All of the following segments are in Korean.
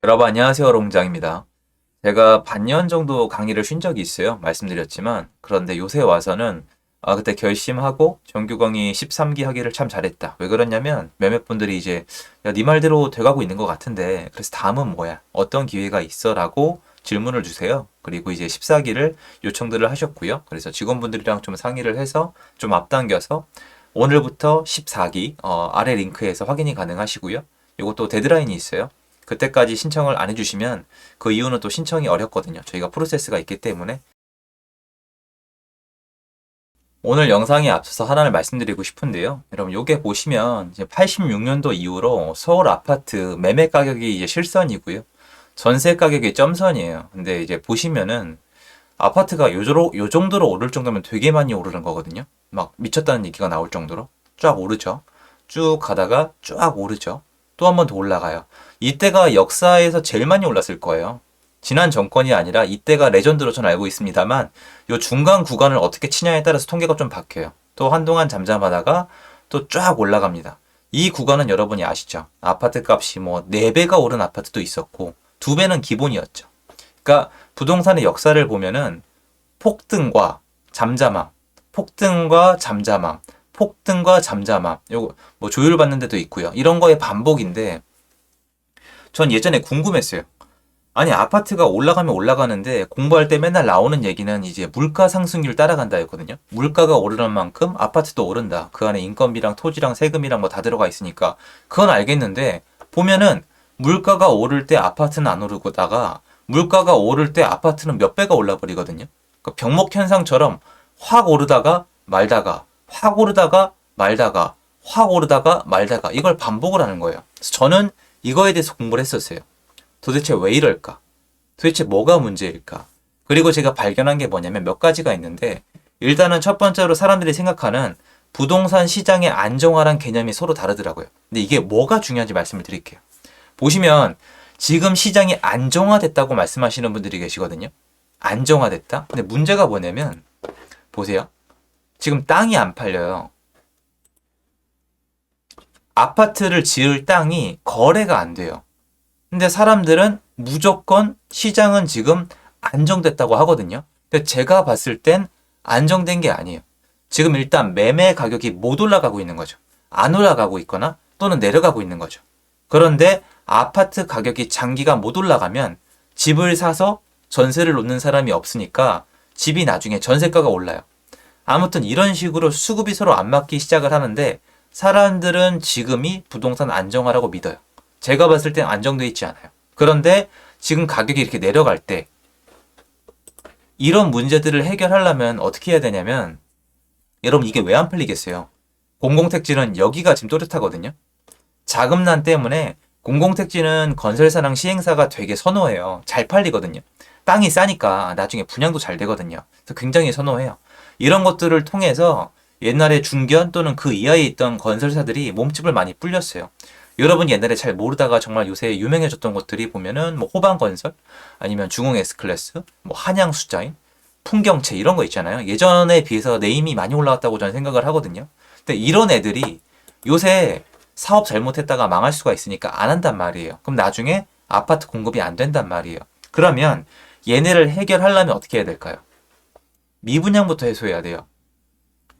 여러분 안녕하세요. 롱장입니다. 제가 반년 정도 강의를 쉰 적이 있어요. 말씀드렸지만 그런데 요새 와서는 그때 결심하고 정규 강의 13기 하기를 참 잘했다. 왜 그러냐면 몇몇 분들이 이제 야, 네 말대로 돼가고 있는 것 같은데 그래서 다음은 뭐야? 어떤 기회가 있어? 라고 질문을 주세요. 그리고 이제 14기를 요청들을 하셨고요. 그래서 직원분들이랑 좀 상의를 해서 좀 앞당겨서 오늘부터 14기 아래 링크에서 확인이 가능하시고요. 이것도 데드라인이 있어요. 그때까지 신청을 안 해주시면 그 이유는 또 신청이 어렵거든요. 저희가 프로세스가 있기 때문에. 오늘 영상에 앞서서 하나를 말씀드리고 싶은데요. 여러분, 요게 보시면 이제 86년도 이후로 서울 아파트 매매 가격이 이제 실선이고요. 전세 가격이 점선이에요. 근데 이제 보시면은 아파트가 요 정도로 오를 정도면 되게 많이 오르는 거거든요. 막 미쳤다는 얘기가 나올 정도로 쫙 오르죠. 쭉 가다가 쫙 오르죠. 또 한 번 더 올라가요. 이때가 역사에서 제일 많이 올랐을 거예요. 지난 정권이 아니라 이때가 레전드로 전 알고 있습니다만 요 중간 구간을 어떻게 치냐에 따라서 통계가 좀 바뀌어요. 또 한동안 잠잠하다가 또 쫙 올라갑니다. 이 구간은 여러분이 아시죠? 아파트 값이 뭐 4배가 오른 아파트도 있었고 2배는 기본이었죠. 그러니까 부동산의 역사를 보면은 폭등과 잠잠함, 폭등과 잠잠함, 폭등과 잠잠함. 요거 뭐 조율받는 데도 있고요. 이런 거의 반복인데 전 예전에 궁금했어요. 아니 아파트가 올라가면 올라가는데 공부할 때 맨날 나오는 얘기는 이제 물가 상승률 따라간다였거든요. 물가가 오르는 만큼 아파트도 오른다. 그 안에 인건비랑 토지랑 세금이랑 뭐 다 들어가 있으니까 그건 알겠는데 보면은 물가가 오를 때 아파트는 안 오르고다가 물가가 오를 때 아파트는 몇 배가 올라 버리거든요. 그 병목 현상처럼 확 오르다가 말다가 확 오르다가 말다가 확 오르다가 말다가 이걸 반복을 하는 거예요. 그래서 저는 이거에 대해서 공부를 했었어요. 도대체 왜 이럴까? 도대체 뭐가 문제일까? 그리고 제가 발견한 게 뭐냐면 몇 가지가 있는데 일단은 첫 번째로 사람들이 생각하는 부동산 시장의 안정화란 개념이 서로 다르더라고요. 근데 이게 뭐가 중요한지 말씀을 드릴게요. 보시면 지금 시장이 안정화됐다고 말씀하시는 분들이 계시거든요. 안정화됐다? 근데 문제가 뭐냐면 보세요. 지금 땅이 안 팔려요. 아파트를 지을 땅이 거래가 안 돼요. 근데 사람들은 무조건 시장은 지금 안정됐다고 하거든요. 근데 제가 봤을 땐 안정된 게 아니에요. 지금 일단 매매 가격이 못 올라가고 있는 거죠. 안 올라가고 있거나 또는 내려가고 있는 거죠. 그런데 아파트 가격이 장기가 못 올라가면 집을 사서 전세를 놓는 사람이 없으니까 집이 나중에 전세가가 올라요. 아무튼 이런 식으로 수급이 서로 안 맞기 시작을 하는데 사람들은 지금이 부동산 안정화라고 믿어요. 제가 봤을 땐 안정돼 있지 않아요. 그런데 지금 가격이 이렇게 내려갈 때 이런 문제들을 해결하려면 어떻게 해야 되냐면 여러분 이게 왜 안 팔리겠어요? 공공택지는 여기가 지금 또렷하거든요. 자금난 때문에 공공택지는 건설사랑 시행사가 되게 선호해요. 잘 팔리거든요. 땅이 싸니까 나중에 분양도 잘 되거든요. 그래서 굉장히 선호해요. 이런 것들을 통해서 옛날에 중견 또는 그 이하에 있던 건설사들이 몸집을 많이 불렸어요. 여러분 옛날에 잘 모르다가 정말 요새 유명해졌던 것들이 보면은 뭐 호반건설 아니면 중흥 S클래스, 뭐 한양수자인, 풍경채 이런 거 있잖아요. 예전에 비해서 네임이 많이 올라왔다고 저는 생각을 하거든요. 근데 이런 애들이 요새 사업 잘못했다가 망할 수가 있으니까 안 한단 말이에요. 그럼 나중에 아파트 공급이 안 된단 말이에요. 그러면 얘네를 해결하려면 어떻게 해야 될까요? 미분양부터 해소해야 돼요.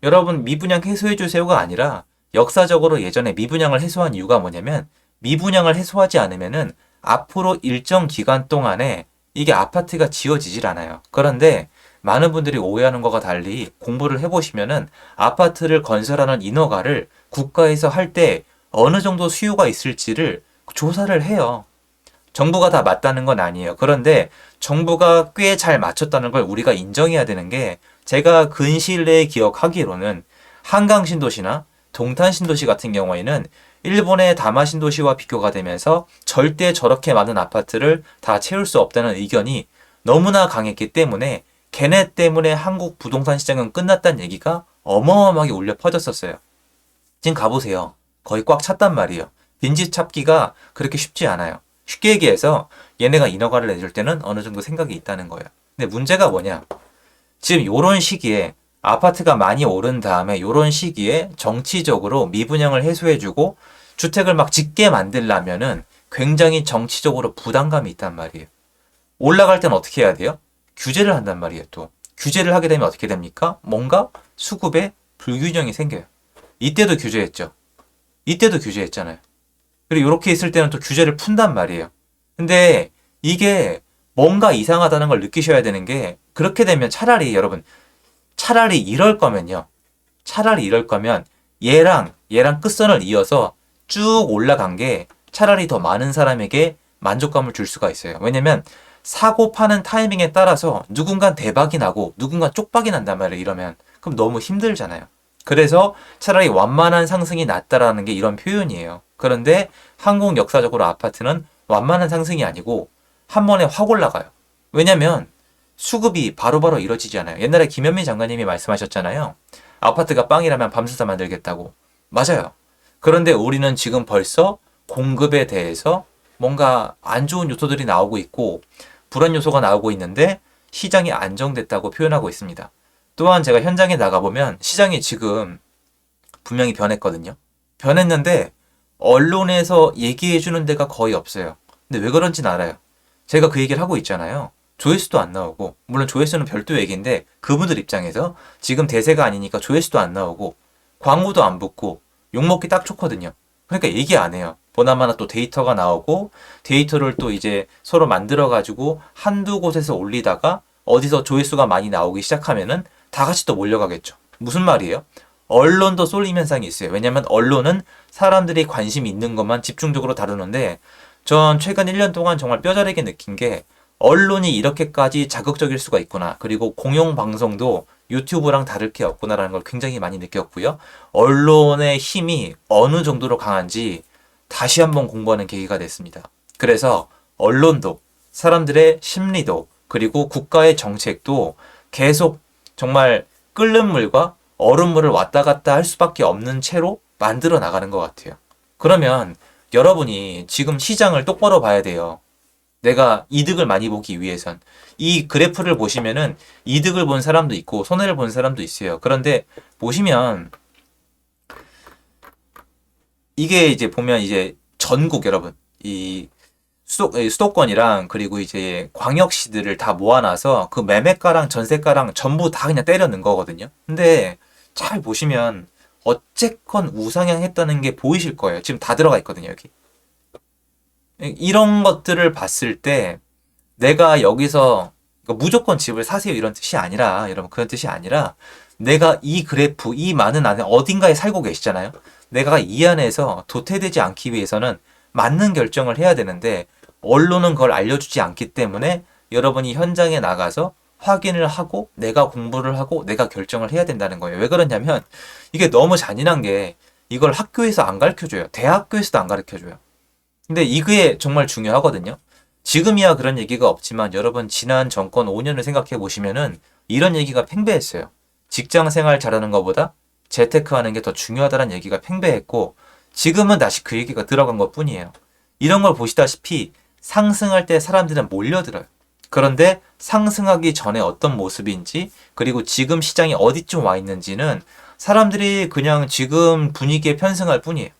여러분 미분양 해소해 주세요가 아니라 역사적으로 예전에 미분양을 해소한 이유가 뭐냐면 미분양을 해소하지 않으면은 앞으로 일정 기간 동안에 이게 아파트가 지어지질 않아요. 그런데 많은 분들이 오해하는 것과 달리 공부를 해보시면은 아파트를 건설하는 인허가를 국가에서 할 때 어느 정도 수요가 있을지를 조사를 해요. 정부가 다 맞다는 건 아니에요. 그런데 정부가 꽤 잘 맞췄다는 걸 우리가 인정해야 되는 게 제가 근시일 내에 기억하기로는 한강 신도시나 동탄 신도시 같은 경우에는 일본의 다마 신도시와 비교가 되면서 절대 저렇게 많은 아파트를 다 채울 수 없다는 의견이 너무나 강했기 때문에 걔네 때문에 한국 부동산 시장은 끝났다는 얘기가 어마어마하게 울려 퍼졌었어요. 지금 가보세요. 거의 꽉 찼단 말이에요. 빈집 찾기가 그렇게 쉽지 않아요. 쉽게 얘기해서 얘네가 인허가를 내줄 때는 어느 정도 생각이 있다는 거예요. 근데 문제가 뭐냐? 지금 요런 시기에 아파트가 많이 오른 다음에 요런 시기에 정치적으로 미분양을 해소해주고 주택을 막 짓게 만들려면은 굉장히 정치적으로 부담감이 있단 말이에요. 올라갈 땐 어떻게 해야 돼요? 규제를 한단 말이에요. 또 규제를 하게 되면 어떻게 됩니까? 뭔가 수급에 불균형이 생겨요. 이때도 규제했죠. 이때도 규제했잖아요. 그리고 이렇게 있을 때는 또 규제를 푼단 말이에요. 근데 이게 뭔가 이상하다는 걸 느끼셔야 되는 게, 그렇게 되면 차라리 여러분, 차라리 이럴 거면 얘랑 끝선을 이어서 쭉 올라간 게 차라리 더 많은 사람에게 만족감을 줄 수가 있어요. 왜냐면 사고 파는 타이밍에 따라서 누군가 대박이 나고 누군가 쪽박이 난단 말이에요. 이러면 그럼 너무 힘들잖아요. 그래서 차라리 완만한 상승이 낫다라는 게 이런 표현이에요. 그런데 한국 역사적으로 아파트는 완만한 상승이 아니고 한 번에 확 올라가요. 왜냐면 수급이 바로바로 이루어지지 않아요. 옛날에 김현미 장관님이 말씀하셨잖아요. 아파트가 빵이라면 밤새서 만들겠다고. 맞아요. 그런데 우리는 지금 벌써 공급에 대해서 뭔가 안 좋은 요소들이 나오고 있고 불안 요소가 나오고 있는데 시장이 안정됐다고 표현하고 있습니다. 또한 제가 현장에 나가보면 시장이 지금 분명히 변했거든요. 변했는데 언론에서 얘기해주는 데가 거의 없어요. 근데 왜 그런지는 알아요. 제가 그 얘기를 하고 있잖아요. 조회수도 안 나오고, 물론 조회수는 별도 얘기인데 그분들 입장에서 지금 대세가 아니니까 조회수도 안 나오고 광고도 안 붙고 욕먹기 딱 좋거든요. 그러니까 얘기 안 해요. 보나마나 또 데이터가 나오고 데이터를 또 이제 서로 만들어가지고 한두 곳에서 올리다가 어디서 조회수가 많이 나오기 시작하면은 다 같이 또 몰려가겠죠. 무슨 말이에요? 언론도 쏠림 현상이 있어요. 왜냐면 언론은 사람들이 관심 있는 것만 집중적으로 다루는데, 전 최근 1년 동안 정말 뼈저리게 느낀 게 언론이 이렇게까지 자극적일 수가 있구나. 그리고 공영방송도 유튜브랑 다를 게 없구나라는 걸 굉장히 많이 느꼈고요. 언론의 힘이 어느 정도로 강한지 다시 한번 공부하는 계기가 됐습니다. 그래서 언론도, 사람들의 심리도, 그리고 국가의 정책도 계속 정말 끓는 물과 얼음물을 왔다 갔다 할 수밖에 없는 채로 만들어 나가는 것 같아요. 그러면 여러분이 지금 시장을 똑바로 봐야 돼요. 내가 이득을 많이 보기 위해선. 이 그래프를 보시면은 이득을 본 사람도 있고 손해를 본 사람도 있어요. 그런데 보시면 이게 이제 보면 이제 전국 여러분 이 수도권이랑 그리고 이제 광역시들을 다 모아놔서 그 매매가랑 전세가랑 전부 다 그냥 때려 넣은 거거든요. 근데 잘 보시면 어쨌건 우상향했다는 게 보이실 거예요. 지금 다 들어가 있거든요, 여기. 이런 것들을 봤을 때 내가 여기서 무조건 집을 사세요 이런 뜻이 아니라, 여러분 그런 뜻이 아니라, 내가 이 그래프, 이 많은 안에 어딘가에 살고 계시잖아요. 내가 이 안에서 도태되지 않기 위해서는 맞는 결정을 해야 되는데 언론은 그걸 알려주지 않기 때문에 여러분이 현장에 나가서 확인을 하고 내가 공부를 하고 내가 결정을 해야 된다는 거예요. 왜 그러냐면 이게 너무 잔인한 게 이걸 학교에서 안 가르쳐줘요. 대학교에서도 안 가르쳐줘요. 근데 이게 정말 중요하거든요. 지금이야 그런 얘기가 없지만 여러분 지난 정권 5년을 생각해 보시면은 이런 얘기가 팽배했어요. 직장 생활 잘하는 것보다 재테크하는 게 더 중요하다는 얘기가 팽배했고 지금은 다시 그 얘기가 들어간 것 뿐이에요. 이런 걸 보시다시피 상승할 때 사람들은 몰려들어요. 그런데 상승하기 전에 어떤 모습인지, 그리고 지금 시장이 어디쯤 와 있는지는 사람들이 그냥 지금 분위기에 편승할 뿐이에요.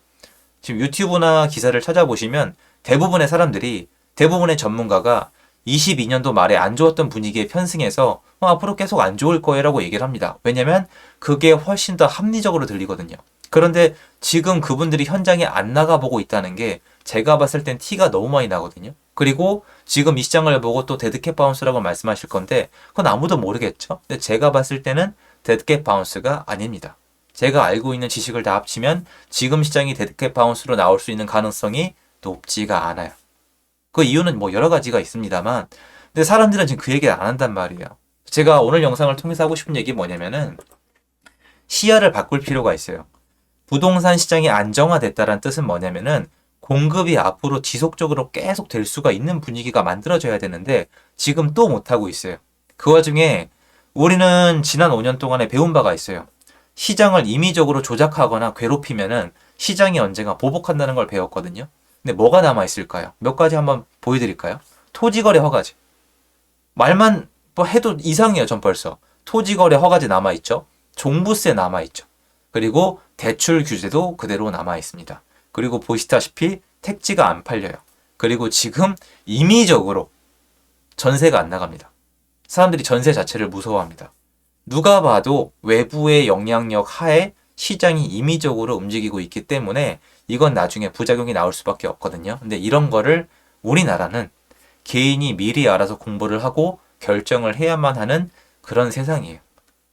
지금 유튜브나 기사를 찾아보시면 대부분의 사람들이, 대부분의 전문가가 22년도 말에 안 좋았던 분위기에 편승해서 앞으로 계속 안 좋을 거예요라고 얘기를 합니다. 왜냐면 그게 훨씬 더 합리적으로 들리거든요. 그런데 지금 그분들이 현장에 안 나가보고 있다는 게 제가 봤을 땐 티가 너무 많이 나거든요. 그리고 지금 이 시장을 보고 또 데드캣 바운스라고 말씀하실 건데 그건 아무도 모르겠죠. 근데 제가 봤을 때는 데드캣 바운스가 아닙니다. 제가 알고 있는 지식을 다 합치면 지금 시장이 데드캣 바운스로 나올 수 있는 가능성이 높지가 않아요. 그 이유는 뭐 여러 가지가 있습니다만, 근데 사람들은 지금 그 얘기를 안 한단 말이에요. 제가 오늘 영상을 통해서 하고 싶은 얘기 뭐냐면은 시야를 바꿀 필요가 있어요. 부동산 시장이 안정화됐다는 뜻은 뭐냐면은 공급이 앞으로 지속적으로 계속 될 수가 있는 분위기가 만들어져야 되는데 지금 또 못하고 있어요. 그 와중에 우리는 지난 5년 동안에 배운 바가 있어요. 시장을 임의적으로 조작하거나 괴롭히면은 시장이 언젠가 보복한다는 걸 배웠거든요. 근데 뭐가 남아있을까요? 몇 가지 한번 보여드릴까요? 토지거래 허가제. 말만 뭐 해도 이상해요, 전 벌써. 토지거래 허가제 남아있죠. 종부세 남아있죠. 그리고 대출 규제도 그대로 남아있습니다. 그리고 보시다시피 택지가 안 팔려요. 그리고 지금 임의적으로 전세가 안 나갑니다. 사람들이 전세 자체를 무서워합니다. 누가 봐도 외부의 영향력 하에 시장이 임의적으로 움직이고 있기 때문에 이건 나중에 부작용이 나올 수밖에 없거든요. 근데 이런 거를 우리나라는 개인이 미리 알아서 공부를 하고 결정을 해야만 하는 그런 세상이에요.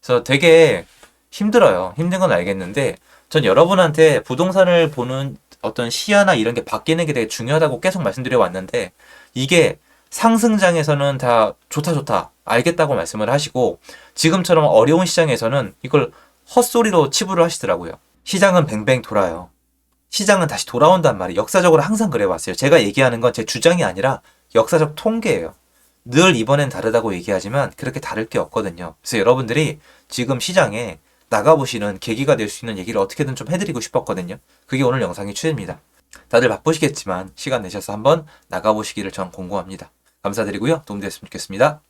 그래서 되게 힘들어요. 힘든 건 알겠는데 전 여러분한테 부동산을 보는 어떤 시야나 이런 게 바뀌는 게 되게 중요하다고 계속 말씀드려 왔는데 이게 상승장에서는 다 좋다 좋다 알겠다고 말씀을 하시고 지금처럼 어려운 시장에서는 이걸 헛소리로 치부를 하시더라고요. 시장은 뱅뱅 돌아요. 시장은 다시 돌아온단 말이에요. 역사적으로 항상 그래왔어요. 제가 얘기하는 건 제 주장이 아니라 역사적 통계예요. 늘 이번엔 다르다고 얘기하지만 그렇게 다를 게 없거든요. 그래서 여러분들이 지금 시장에 나가보시는 계기가 될 수 있는 얘기를 어떻게든 좀 해드리고 싶었거든요. 그게 오늘 영상의 취지입니다. 다들 바쁘시겠지만 시간 내셔서 한번 나가보시기를 전 공고합니다. 감사드리고요. 도움되셨으면 좋겠습니다.